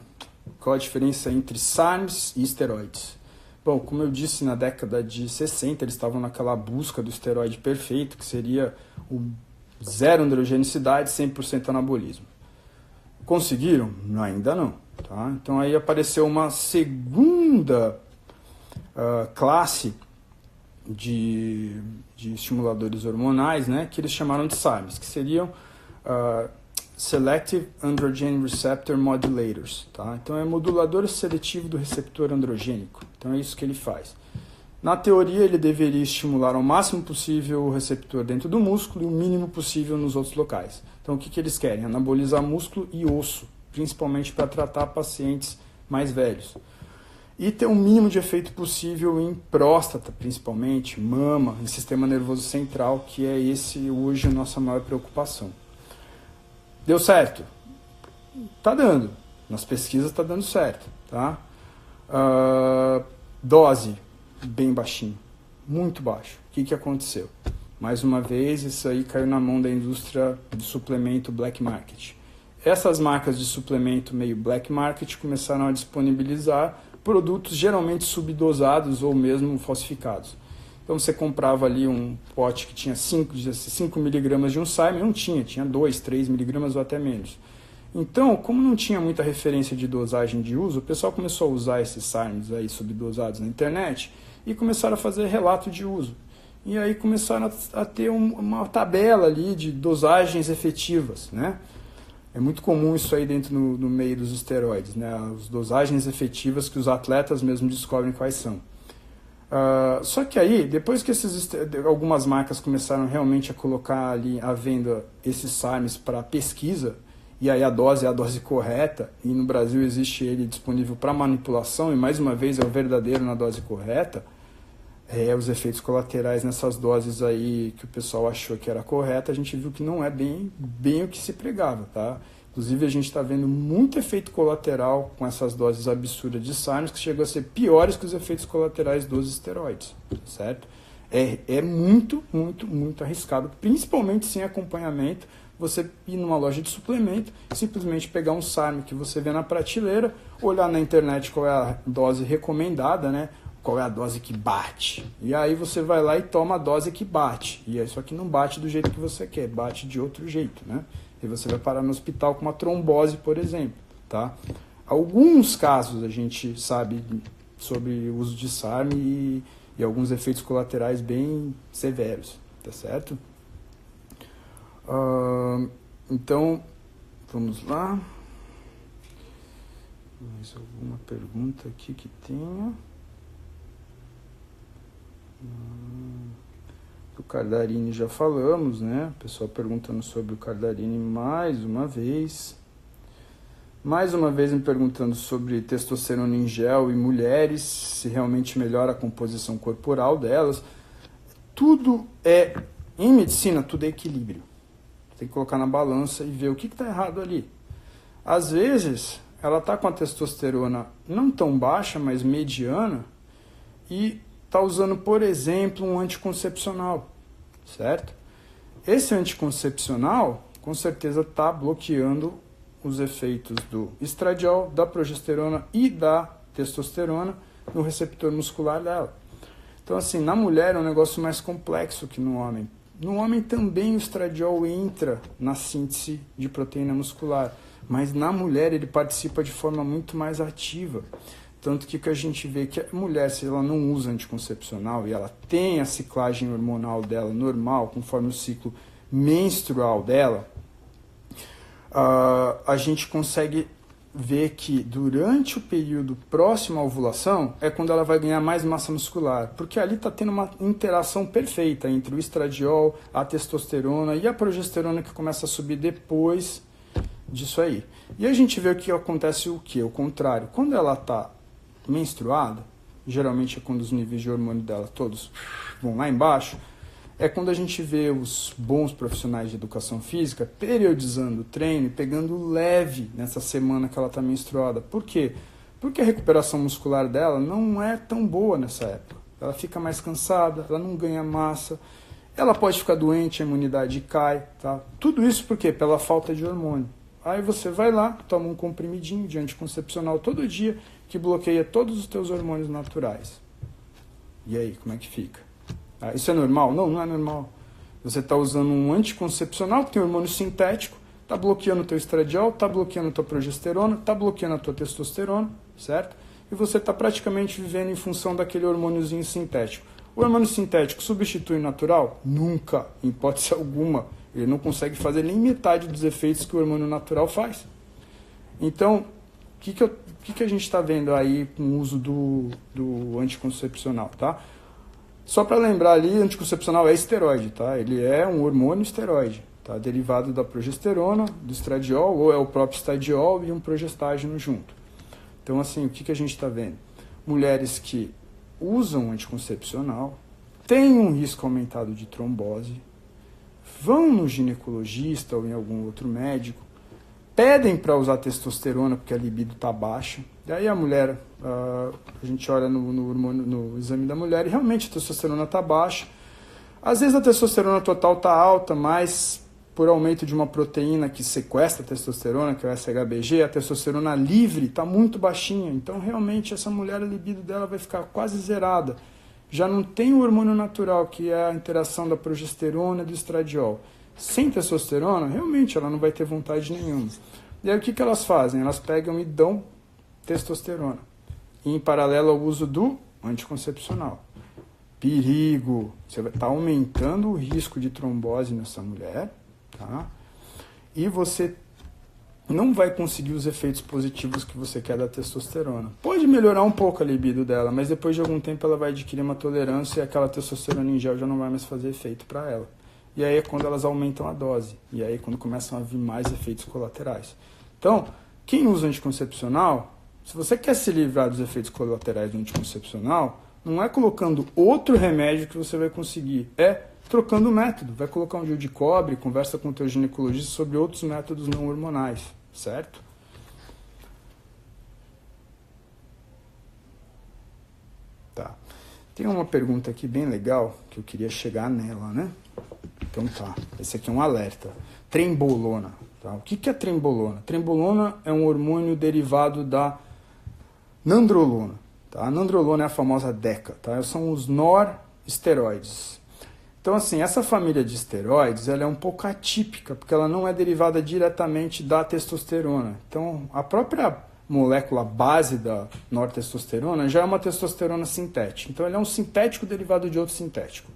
A: Qual a diferença entre SARMs e esteroides? Bom, como eu disse, na década de 60 eles estavam naquela busca do esteroide perfeito, que seria o zero androgenicidade, 100% anabolismo. Conseguiram? Ainda não. Tá? Então aí apareceu uma segunda classe de estimuladores hormonais, né, que eles chamaram de SARMs, que seriam Selective Androgen Receptor Modulators. Tá? Então é modulador seletivo do receptor androgênico. Então é isso que ele faz. Na teoria, ele deveria estimular ao máximo possível o receptor dentro do músculo e o mínimo possível nos outros locais. Então o que eles querem? Anabolizar músculo e osso, principalmente para tratar pacientes mais velhos. E ter o mínimo de efeito possível em próstata, principalmente, mama, em sistema nervoso central, que é esse hoje a nossa maior preocupação. Deu certo? Tá dando. Nas pesquisas tá dando certo. Tá? Dose, bem baixinho. Muito baixo. O que aconteceu? Mais uma vez, isso aí caiu na mão da indústria de suplemento black market. Essas marcas de suplemento meio black market começaram a disponibilizar produtos geralmente subdosados ou mesmo falsificados. Então você comprava ali um pote que tinha 5 miligramas de um SARM, não tinha 2, 3 miligramas ou até menos. Então, como não tinha muita referência de dosagem de uso, o pessoal começou a usar esses SARMs aí subdosados na internet e começaram a fazer relato de uso. E aí começaram a ter uma tabela ali de dosagens efetivas, né? É muito comum isso aí dentro no meio dos esteroides, né? As dosagens efetivas que os atletas mesmo descobrem quais são. Só que aí, depois que algumas marcas começaram realmente a colocar ali à venda esses SARMs para pesquisa, e aí a dose é a dose correta, e no Brasil existe ele disponível para manipulação, e mais uma vez é o verdadeiro na dose correta, os efeitos colaterais nessas doses aí que o pessoal achou que era correta, a gente viu que não é bem o que se pregava, tá? Inclusive a gente está vendo muito efeito colateral com essas doses absurdas de SARMs que chegam a ser piores que os efeitos colaterais dos esteroides, certo? É muito arriscado, principalmente sem acompanhamento, você ir numa loja de suplemento, simplesmente pegar um SARM que você vê na prateleira, olhar na internet qual é a dose recomendada, né? Qual é a dose que bate. E aí você vai lá e toma a dose que bate. E isso aqui não bate do jeito que você quer, bate de outro jeito, né? E você vai parar no hospital com uma trombose, por exemplo, tá? Alguns casos a gente sabe sobre o uso de SARM e alguns efeitos colaterais bem severos, tá certo? Então, vamos lá. Mais alguma pergunta aqui que tenha? Do cardarine já falamos, né? O pessoal perguntando sobre o cardarine mais uma vez. Mais uma vez me perguntando sobre testosterona em gel e mulheres, se realmente melhora a composição corporal delas. Em medicina, tudo é equilíbrio. Tem que colocar na balança e ver o que está errado ali. Às vezes, ela está com a testosterona não tão baixa, mas mediana, e está usando, por exemplo, um anticoncepcional, certo? Esse anticoncepcional, com certeza, está bloqueando os efeitos do estradiol, da progesterona e da testosterona no receptor muscular dela. Então, assim, na mulher é um negócio mais complexo que no homem. No homem também o estradiol entra na síntese de proteína muscular, mas na mulher ele participa de forma muito mais ativa. Tanto que a gente vê que a mulher, se ela não usa anticoncepcional e ela tem a ciclagem hormonal dela normal, conforme o ciclo menstrual dela, a gente consegue ver que durante o período próximo à ovulação é quando ela vai ganhar mais massa muscular, porque ali está tendo uma interação perfeita entre o estradiol, a testosterona e a progesterona que começa a subir depois disso aí. E a gente vê que acontece o que? O contrário. Quando ela está menstruada, geralmente é quando os níveis de hormônio dela todos vão lá embaixo, é quando a gente vê os bons profissionais de educação física periodizando o treino e pegando leve nessa semana que ela está menstruada. Por quê? Porque a recuperação muscular dela não é tão boa nessa época. Ela fica mais cansada, ela não ganha massa, ela pode ficar doente, a imunidade cai, tá? Tudo isso por quê? Pela falta de hormônio. Aí você vai lá, toma um comprimidinho de anticoncepcional todo dia, que bloqueia todos os teus hormônios naturais. E aí, como é que fica? Isso é normal? Não, não é normal. Você está usando um anticoncepcional que tem hormônio sintético, está bloqueando o teu estradiol, está bloqueando a tua progesterona, está bloqueando a tua testosterona, certo? E você está praticamente vivendo em função daquele hormôniozinho sintético. O hormônio sintético substitui o natural? Nunca, em hipótese alguma. Ele não consegue fazer nem metade dos efeitos que o hormônio natural faz. Então, o que a gente está vendo aí com o uso do anticoncepcional, tá? Só para lembrar ali, anticoncepcional é esteroide, tá? Ele é um hormônio esteroide, tá? Derivado da progesterona, do estradiol, ou é o próprio estradiol e um progestágeno junto. Então, assim, o que a gente está vendo? Mulheres que usam anticoncepcional têm um risco aumentado de trombose, vão no ginecologista ou em algum outro médico, pedem para usar testosterona porque a libido está baixa. Daí a mulher, a gente olha no exame da mulher e realmente a testosterona está baixa. Às vezes a testosterona total está alta, mas por aumento de uma proteína que sequestra a testosterona, que é o SHBG, a testosterona livre está muito baixinha. Então realmente essa mulher, a libido dela vai ficar quase zerada. Já não tem o hormônio natural, que é a interação da progesterona e do estradiol. Sem testosterona, realmente ela não vai ter vontade nenhuma. E aí o que elas fazem? Elas pegam e dão testosterona. E em paralelo ao uso do anticoncepcional. Perigo! Você vai estar aumentando o risco de trombose nessa mulher, tá? E você não vai conseguir os efeitos positivos que você quer da testosterona. Pode melhorar um pouco a libido dela, mas depois de algum tempo ela vai adquirir uma tolerância e aquela testosterona em gel já não vai mais fazer efeito para ela. E aí é quando elas aumentam a dose. E aí é quando começam a vir mais efeitos colaterais. Então, quem usa anticoncepcional, se você quer se livrar dos efeitos colaterais do anticoncepcional, não é colocando outro remédio que você vai conseguir. É trocando o método. Vai colocar um DIU de cobre, conversa com o teu ginecologista sobre outros métodos não hormonais. Certo? Tá. Tem uma pergunta aqui bem legal que eu queria chegar nela, né? Então tá, esse aqui é um alerta. Trembolona. Tá? O que é trembolona? Trembolona é um hormônio derivado da nandrolona. Tá? A nandrolona é a famosa DECA. Tá? São os noresteroides. Então, assim, essa família de esteroides ela é um pouco atípica, porque ela não é derivada diretamente da testosterona. Então, a própria molécula base da nortestosterona já é uma testosterona sintética. Então, ele é um sintético derivado de outro sintético.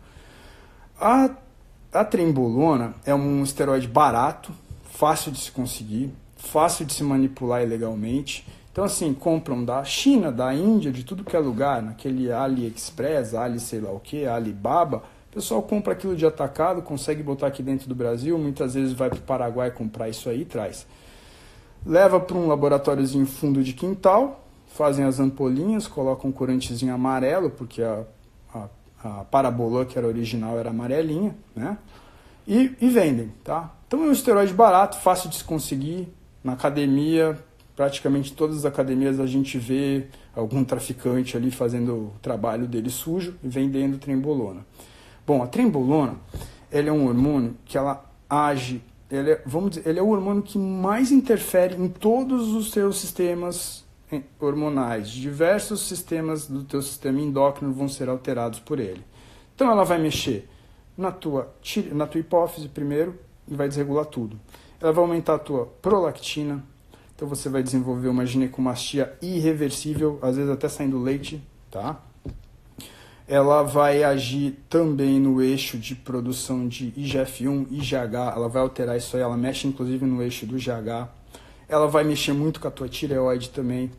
A: A trembolona é um esteroide barato, fácil de se conseguir, fácil de se manipular ilegalmente. Então, assim, compram da China, da Índia, de tudo que é lugar, naquele AliExpress, Ali sei lá o que, Alibaba. O pessoal compra aquilo de atacado, consegue botar aqui dentro do Brasil, muitas vezes vai para o Paraguai comprar isso aí e traz. Leva para um laboratóriozinho fundo de quintal, fazem as ampolinhas, colocam um corantezinho amarelo, porque a Parabolô, que era original, era amarelinha, né? E vendem, tá? Então é um esteroide barato, fácil de se conseguir. Na academia, praticamente todas as academias a gente vê algum traficante ali fazendo o trabalho dele sujo e vendendo trembolona. Bom, a trembolona, ele é um hormônio que ela age, ele é o hormônio que mais interfere em todos os seus sistemas hormonais. Diversos sistemas do teu sistema endócrino vão ser alterados por ele. Então ela vai mexer na tua hipófise primeiro e vai desregular tudo. Ela vai aumentar a tua prolactina, então você vai desenvolver uma ginecomastia irreversível, às vezes até saindo leite, tá? Ela vai agir também no eixo de produção de IGF-1, IGH, ela vai alterar isso aí, ela mexe inclusive no eixo do GH. Ela vai mexer muito com a tua tireoide também.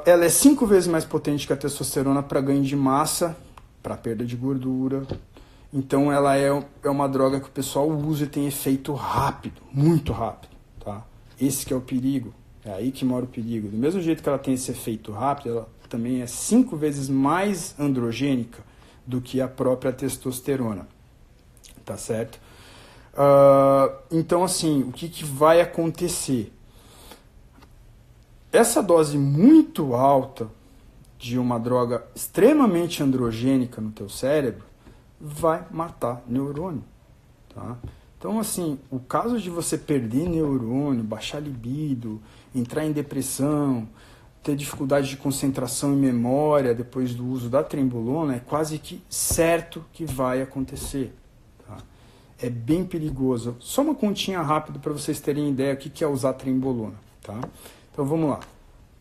A: Ela é 5 vezes mais potente que a testosterona para ganho de massa, para perda de gordura. Então ela é uma droga que o pessoal usa e tem efeito rápido, muito rápido, tá? Esse que é o perigo, é aí que mora o perigo. Do mesmo jeito que ela tem esse efeito rápido, ela também é 5 vezes mais androgênica do que a própria testosterona, tá certo? Então, assim, o que vai acontecer? Essa dose muito alta de uma droga extremamente androgênica no teu cérebro vai matar neurônio, tá? Então, assim, o caso de você perder neurônio, baixar libido, entrar em depressão, ter dificuldade de concentração e memória depois do uso da trembolona é quase que certo que vai acontecer. Tá? É bem perigoso. Só uma continha rápida para vocês terem ideia do que é usar trembolona. Tá? Então vamos lá.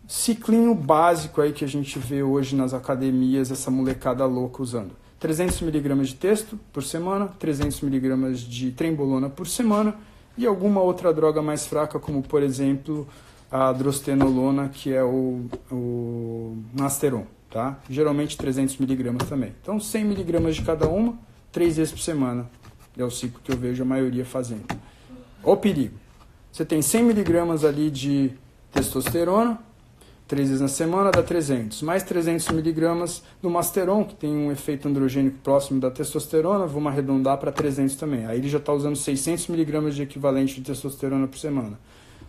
A: Ciclinho básico aí que a gente vê hoje nas academias, essa molecada louca usando. 300 mg de testo por semana, 300 mg de trembolona por semana e alguma outra droga mais fraca, como por exemplo a drostenolona, que é o Nasteron, tá? Geralmente 300 mg também. Então 100 mg de cada uma, 3 vezes por semana. É o ciclo que eu vejo a maioria fazendo. Ó o perigo. Você tem 100 mg ali de testosterona, 3 vezes na semana dá 300. Mais 300 mg do Masteron, que tem um efeito androgênico próximo da testosterona, vamos arredondar para 300 também. Aí ele já está usando 600 mg de equivalente de testosterona por semana.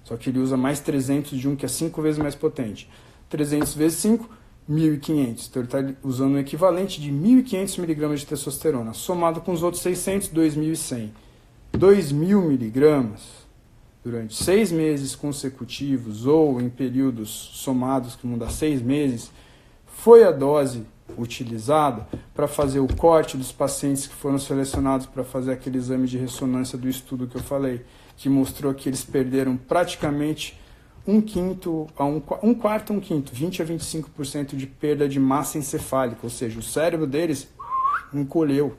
A: Só que ele usa mais 300 de um que é 5 vezes mais potente. 300 vezes 5, 1.500. Então ele está usando o equivalente de 1.500 mg de testosterona. Somado com os outros 600, 2.100. 2.000 mg durante 6 meses consecutivos ou em períodos somados que vão dar 6 meses, foi a dose utilizada para fazer o corte dos pacientes que foram selecionados para fazer aquele exame de ressonância do estudo que eu falei, que mostrou que eles perderam praticamente um quarto a um quinto, 20 a 25% de perda de massa encefálica, ou seja, o cérebro deles encolheu,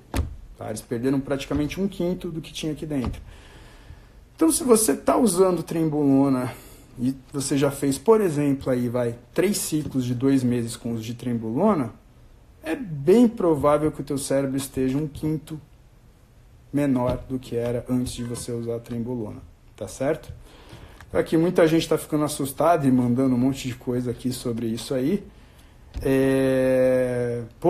A: tá? Eles perderam praticamente um quinto do que tinha aqui dentro. Então, se você está usando trembolona e você já fez, por exemplo, aí 3 ciclos de 2 meses com uso de trembolona, é bem provável que o teu cérebro esteja um quinto menor do que era antes de você usar a trembolona, tá certo? Aqui muita gente está ficando assustada e mandando um monte de coisa aqui sobre isso aí.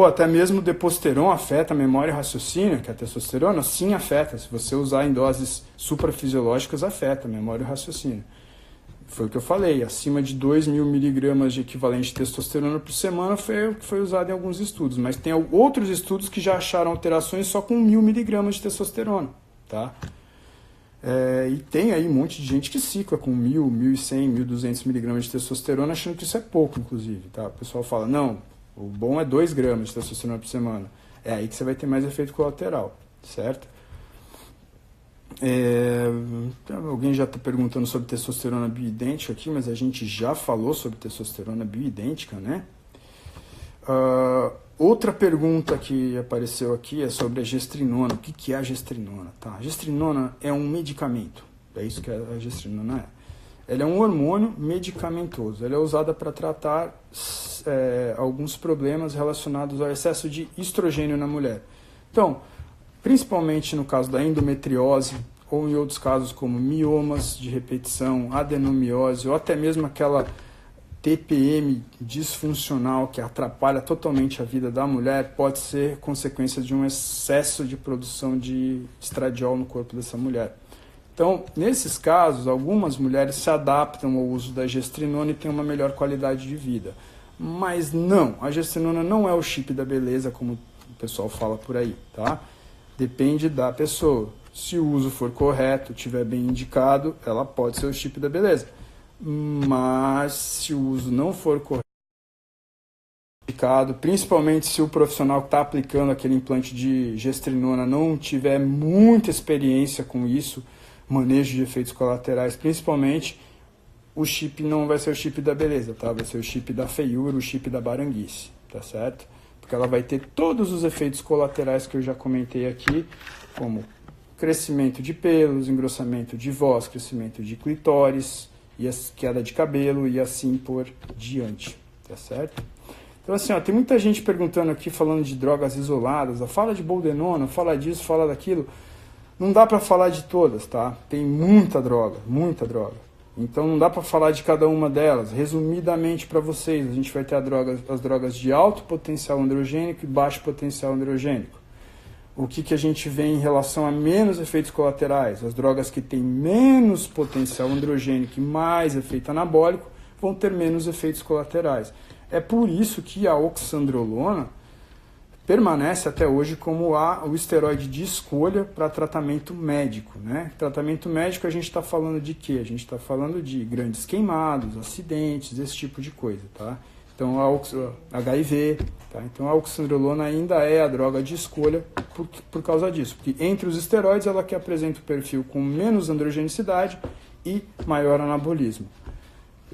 A: Até mesmo o Deposteron afeta a memória e raciocínio, que a testosterona sim afeta. Se você usar em doses suprafisiológicas, afeta a memória e raciocínio. Foi o que eu falei, acima de 2.000 mg de equivalente de testosterona por semana foi o que foi usado em alguns estudos, mas tem outros estudos que já acharam alterações só com 1.000 mg de testosterona, tá? E tem aí um monte de gente que cicla com 1.000, 1.100, 1.200 mg de testosterona, achando que isso é pouco, inclusive, tá? O pessoal fala, não, o bom é 2 gramas de testosterona por semana. É aí que você vai ter mais efeito colateral, certo? Alguém já está perguntando sobre testosterona bioidêntica aqui, mas a gente já falou sobre testosterona bioidêntica, né? Outra pergunta que apareceu aqui é sobre a gestrinona. O que é a gestrinona? Tá? A gestrinona é um medicamento, é isso que a gestrinona é. Ela é um hormônio medicamentoso, ela é usada para tratar alguns problemas relacionados ao excesso de estrogênio na mulher. Então, principalmente no caso da endometriose, ou em outros casos como miomas de repetição, adenomiose, ou até mesmo aquela TPM disfuncional que atrapalha totalmente a vida da mulher, pode ser consequência de um excesso de produção de estradiol no corpo dessa mulher. Então, nesses casos, algumas mulheres se adaptam ao uso da gestrinona e têm uma melhor qualidade de vida. Mas não, a gestrinona não é o chip da beleza, como o pessoal fala por aí, tá? Depende da pessoa. Se o uso for correto, estiver bem indicado, ela pode ser o chip da beleza. Mas se o uso não for correto, principalmente se o profissional que está aplicando aquele implante de gestrinona não tiver muita experiência com isso, manejo de efeitos colaterais, principalmente, o chip não vai ser o chip da beleza, tá? Vai ser o chip da feiura, o chip da baranguice, tá certo? Porque ela vai ter todos os efeitos colaterais que eu já comentei aqui, como crescimento de pelos, engrossamento de voz, crescimento de clitóris, e a queda de cabelo e assim por diante, tá certo? Então assim, ó, tem muita gente perguntando aqui, falando de drogas isoladas, ó, fala de boldenona, fala disso, fala daquilo. Não dá para falar de todas, tá? Tem muita droga, muita droga. Então não dá para falar de cada uma delas. Resumidamente para vocês, a gente vai ter as drogas de alto potencial androgênico e baixo potencial androgênico. O que a gente vê em relação a menos efeitos colaterais? As drogas que têm menos potencial androgênico e mais efeito anabólico vão ter menos efeitos colaterais. É por isso que a oxandrolona permanece até hoje como o esteroide de escolha para tratamento médico, né? Tratamento médico a gente está falando de quê? A gente está falando de grandes queimados, acidentes, esse tipo de coisa, tá? Então, HIV, tá? Então a oxandrolona ainda é a droga de escolha por causa disso, porque entre os esteroides ela que apresenta o perfil com menos androgenicidade e maior anabolismo.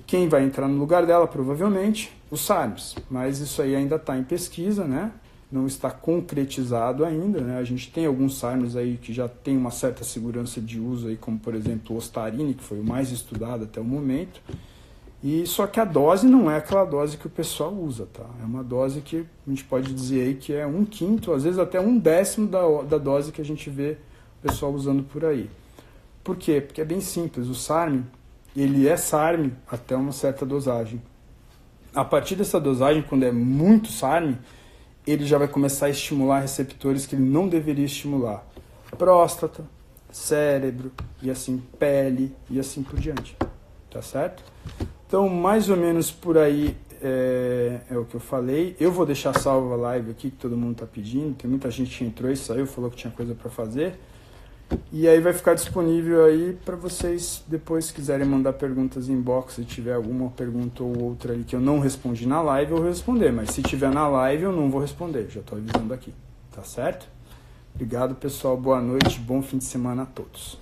A: Quem vai entrar no lugar dela, provavelmente, os SARMs, mas isso aí ainda está em pesquisa, né? Não está concretizado ainda, né? A gente tem alguns SARMs aí que já tem uma certa segurança de uso, aí, como por exemplo o Ostarine, que foi o mais estudado até o momento. E só que a dose não é aquela dose que o pessoal usa, tá? É uma dose que a gente pode dizer aí que é 1/5, às vezes até 1/10 da dose que a gente vê o pessoal usando por aí. Por quê? Porque é bem simples. O SARM, ele é SARM até uma certa dosagem. A partir dessa dosagem, quando é muito SARM, ele já vai começar a estimular receptores que ele não deveria estimular. Próstata, cérebro, e assim pele, e assim por diante. Tá certo? Então, mais ou menos por aí é o que eu falei. Eu vou deixar salva a live aqui, que todo mundo está pedindo. Tem muita gente que entrou e saiu, falou que tinha coisa para fazer. E aí vai ficar disponível aí para vocês, depois quiserem mandar perguntas em inbox, se tiver alguma pergunta ou outra ali que eu não respondi na live, eu vou responder. Mas se tiver na live, eu não vou responder, já estou avisando aqui. Tá certo? Obrigado, pessoal. Boa noite, bom fim de semana a todos.